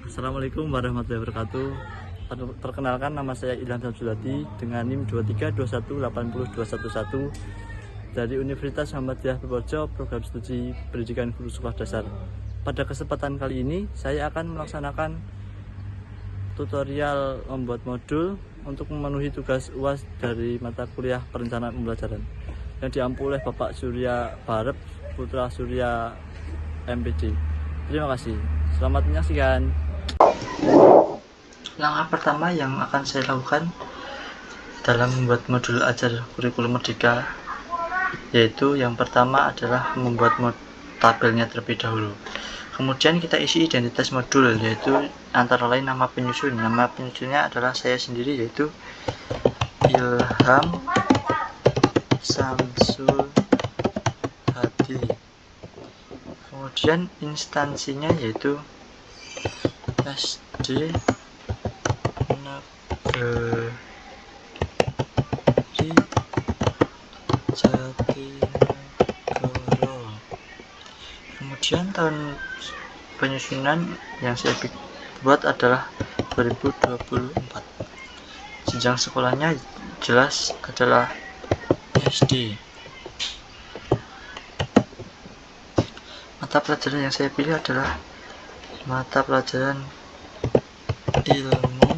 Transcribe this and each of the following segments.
Assalamualaikum warahmatullahi wabarakatuh. Perkenalkan, nama saya Ilham Samsuladi dengan NIM 238080211 dari Universitas Muhammadiyah Purworejo, program studi pendidikan guru sekolah dasar. Pada kesempatan kali ini saya akan melaksanakan tutorial membuat modul untuk memenuhi tugas UAS dari mata kuliah perencanaan pembelajaran yang diampu oleh Bapak Surya Barep Putra Surya MPD. Terima kasih. Selamat menyaksikan. Langkah pertama yang akan saya lakukan dalam membuat modul ajar kurikulum merdeka, yaitu yang pertama adalah membuat tabelnya terlebih dahulu. Kemudian kita isi identitas modul, yaitu antara lain nama penyusun. Nama penyusunnya adalah saya sendiri, yaitu Ilham Samsul Hadi. Kemudian instansinya yaitu SD Negeri Jatinegara. Kemudian tahun penyusunan yang saya buat adalah 2024. Jenjang sekolahnya jelas adalah SD. Mata pelajaran yang saya pilih adalah mata pelajaran ilmu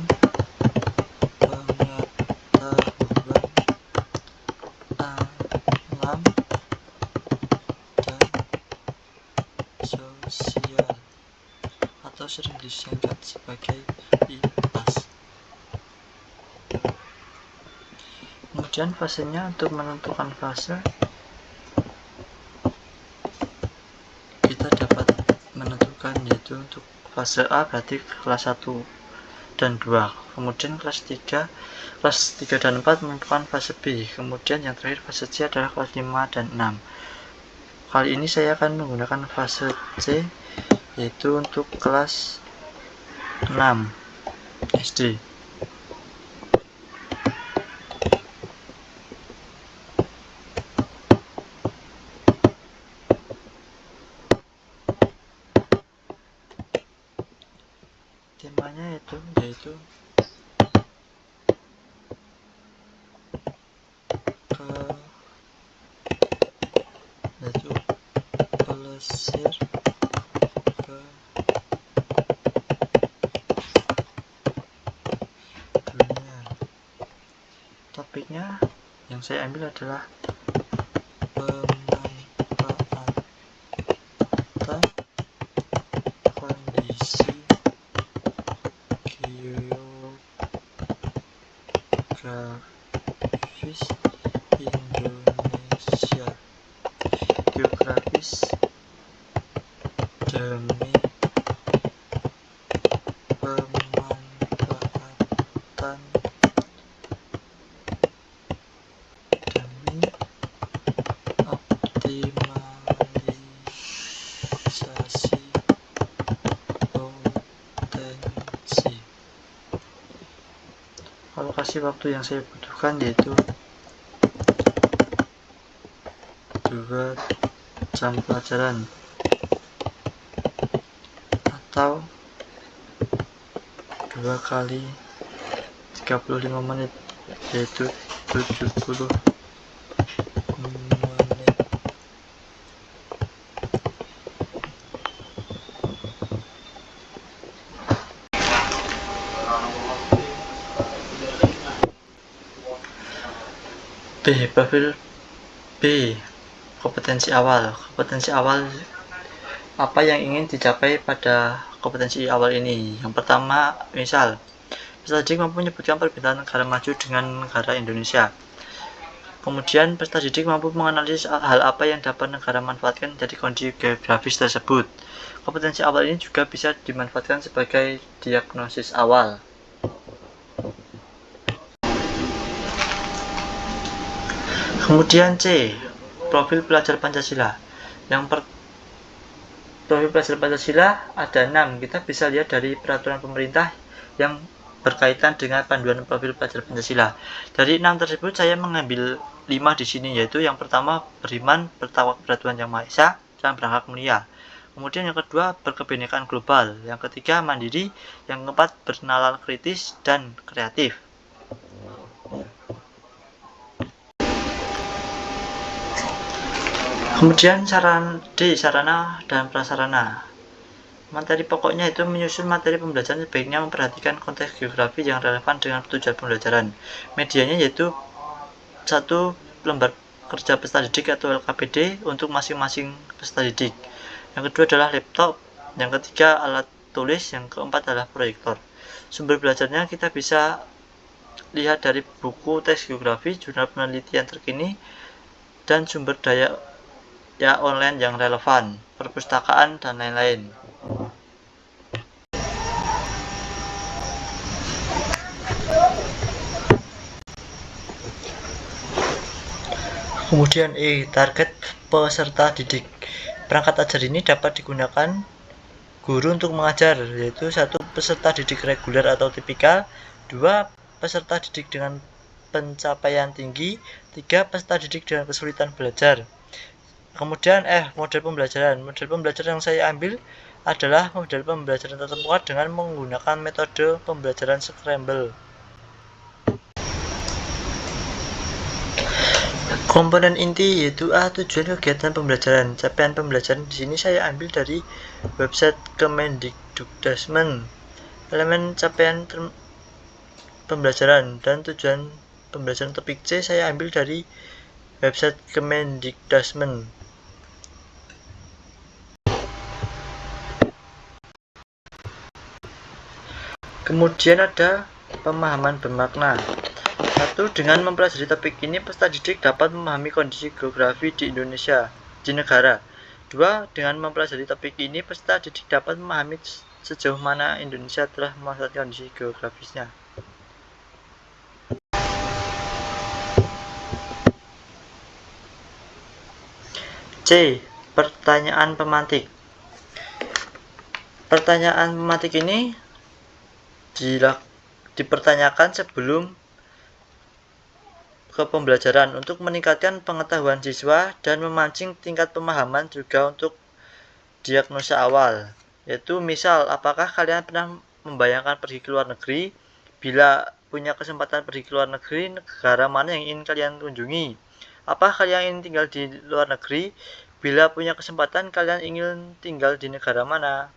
pengetahuan alam dan sosial, atau sering disingkat sebagai IPAS. Kemudian fasenya, untuk menentukan fase kita dapat menentukan, yaitu untuk fase A berarti kelas 1 dan 2, kemudian kelas 3 dan 4 menentukan fase B, kemudian yang terakhir fase C adalah kelas 5 dan 6. Kali ini saya akan menggunakan fase C, yaitu untuk kelas 6 SD. Temanya yaitu pelesir ke dunia. Topiknya yang saya ambil adalah pemanfaatan kondisi geografis Indonesia, geografis demi pemanfaatan demi optimalisasi potensi. Alokasi waktu yang saya butuhkan yaitu 2 jam pelajaran atau 2 kali 35 menit, yaitu 70 menit. Profil B, kompetensi awal. Kompetensi awal, apa yang ingin dicapai pada kompetensi awal ini? Yang pertama, misal peserta didik mampu menyebutkan perbedaan negara maju dengan negara Indonesia. Kemudian peserta didik mampu menganalisis hal apa yang dapat negara manfaatkan dari kondisi geografis tersebut. Kompetensi awal ini juga bisa dimanfaatkan sebagai diagnosis awal. Kemudian C, profil pelajar Pancasila. Profil pelajar Pancasila ada 6. Kita bisa lihat dari peraturan pemerintah yang berkaitan dengan panduan profil pelajar Pancasila. Dari 6 tersebut saya mengambil 5 di sini, yaitu yang pertama beriman, bertakwa kepada Tuhan Yang Maha Esa, dan berhak mulia. Kemudian yang kedua, berkebinekaan global. Yang ketiga, mandiri. Yang keempat, bernalar kritis dan kreatif. Kemudian sarana dan prasarana. Materi pokoknya itu menyusun materi pembelajaran sebaiknya memperhatikan konteks geografi yang relevan dengan tujuan pembelajaran. Medianya yaitu satu lembar kerja peserta didik atau LKPD untuk masing-masing peserta didik. Yang kedua adalah laptop, yang ketiga alat tulis, yang keempat adalah proyektor. Sumber belajarnya kita bisa lihat dari buku teks geografi, jurnal penelitian terkini, dan sumber daya online yang relevan, perpustakaan, dan lain-lain. Kemudian target peserta didik. Perangkat ajar ini dapat digunakan guru untuk mengajar, yaitu 1. Peserta didik reguler atau tipikal, 2. Peserta didik dengan pencapaian tinggi, 3. Peserta didik dengan kesulitan belajar. Kemudian model pembelajaran. Model pembelajaran yang saya ambil adalah model pembelajaran tatap muka dengan menggunakan metode pembelajaran scramble. Komponen inti yaitu tujuan kegiatan pembelajaran. Capaian pembelajaran di sini saya ambil dari website Kemendikbudrismen. Elemen capaian pembelajaran dan tujuan pembelajaran topik C saya ambil dari website Kemendikbudrismen. Kemudian ada pemahaman bermakna. 1. Dengan mempelajari topik ini, peserta didik dapat memahami kondisi geografi di Indonesia, di negara. 2. Dengan mempelajari topik ini, peserta didik dapat memahami sejauh mana Indonesia telah memanfaatkan kondisi geografisnya. C. Pertanyaan pemantik. Pertanyaan pemantik ini dipertanyakan sebelum ke pembelajaran untuk meningkatkan pengetahuan siswa dan memancing tingkat pemahaman, juga untuk diagnosa awal, yaitu misal apakah kalian pernah membayangkan pergi ke luar negeri? Bila punya kesempatan pergi ke luar negeri, negara mana yang ingin kalian kunjungi? Apa kalian ingin tinggal di luar negeri? Bila punya kesempatan, kalian ingin tinggal di negara mana?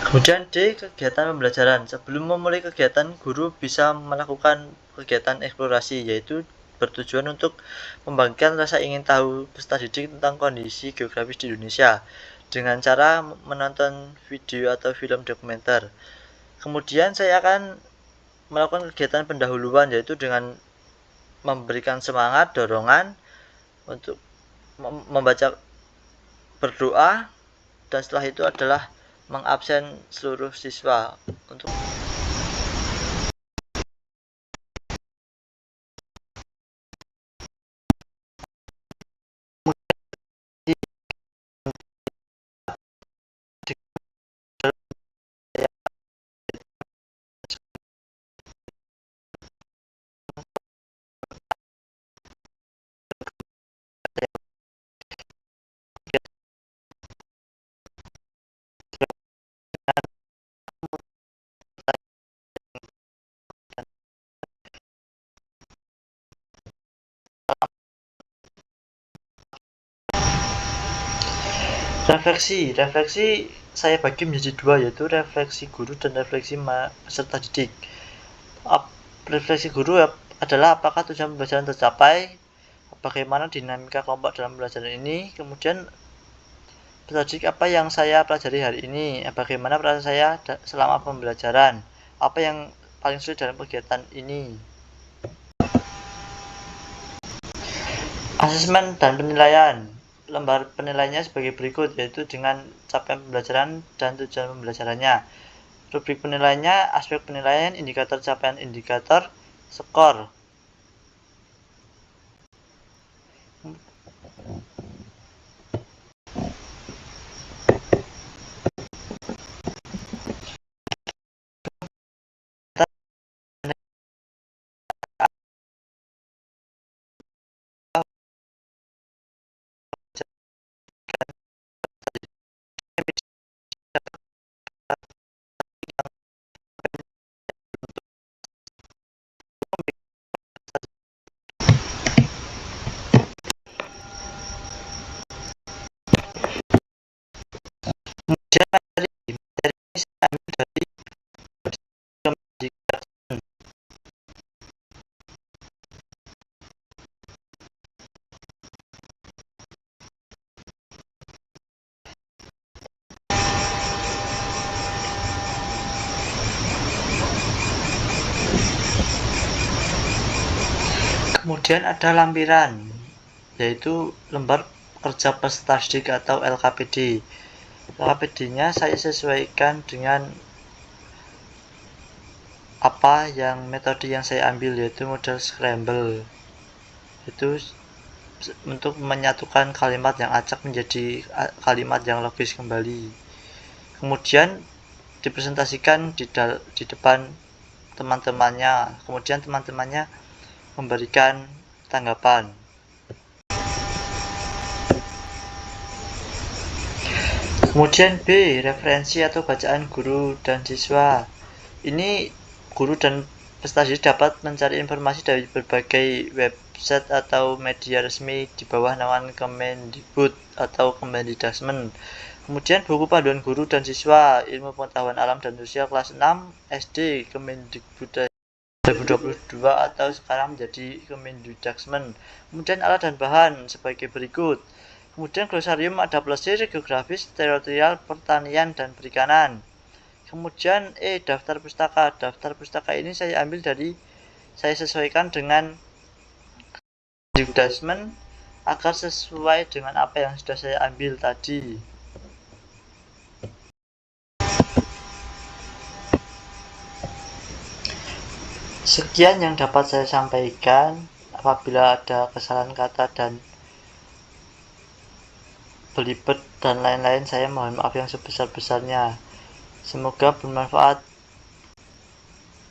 Kemudian D. Kegiatan pembelajaran. Sebelum memulai kegiatan, guru bisa melakukan kegiatan eksplorasi, yaitu bertujuan untuk membangkitkan rasa ingin tahu peserta didik tentang kondisi geografis di Indonesia dengan cara menonton video atau film dokumenter. Kemudian saya akan melakukan kegiatan pendahuluan, yaitu dengan memberikan semangat, dorongan untuk membaca, berdoa, dan setelah itu adalah mengabsen seluruh siswa untuk refleksi saya bagi menjadi dua, yaitu refleksi guru dan refleksi peserta didik. Refleksi guru adalah apakah tujuan pembelajaran tercapai, bagaimana dinamika kelompok dalam pembelajaran ini, kemudian peserta didik apa yang saya pelajari hari ini, bagaimana perasaan saya selama pembelajaran, apa yang paling sulit dalam kegiatan ini. Asesmen dan penilaian. Lembar penilaiannya sebagai berikut, yaitu dengan capaian pembelajaran dan tujuan pembelajarannya. Rubrik penilaiannya, aspek penilaian, indikator capaian, indikator, skor. Kemudian ada lampiran, yaitu lembar kerja peserta didik atau LKPD. LKPD-nya saya sesuaikan dengan apa yang metode yang saya ambil, yaitu model scramble. Itu untuk menyatukan kalimat yang acak menjadi kalimat yang logis kembali. Kemudian dipresentasikan di depan teman-temannya. Kemudian teman-temannya memberikan tanggapan. Kemudian B, referensi atau bacaan guru dan siswa. Ini guru dan peserta didik dapat mencari informasi dari berbagai website atau media resmi di bawah naungan Kemendikbud atau Kemendikdasmen. Kemudian buku panduan guru dan siswa ilmu pengetahuan alam dan sosial kelas 6 SD Kemendikbud 2022 atau sekarang menjadi Kemendikdasmen. Kemudian alat dan bahan sebagai berikut. Kemudian glosarium adaptasi geografis, teritorial, pertanian, dan perikanan. Kemudian daftar pustaka. Daftar pustaka ini saya sesuaikan dengan Kemendikdasmen agar sesuai dengan apa yang sudah saya ambil tadi. Sekian yang dapat saya sampaikan. Apabila ada kesalahan kata dan belibet dan lain-lain, saya mohon maaf yang sebesar-besarnya. Semoga bermanfaat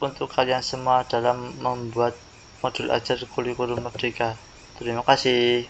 untuk kalian semua dalam membuat modul ajar kurikulum merdeka. Terima kasih.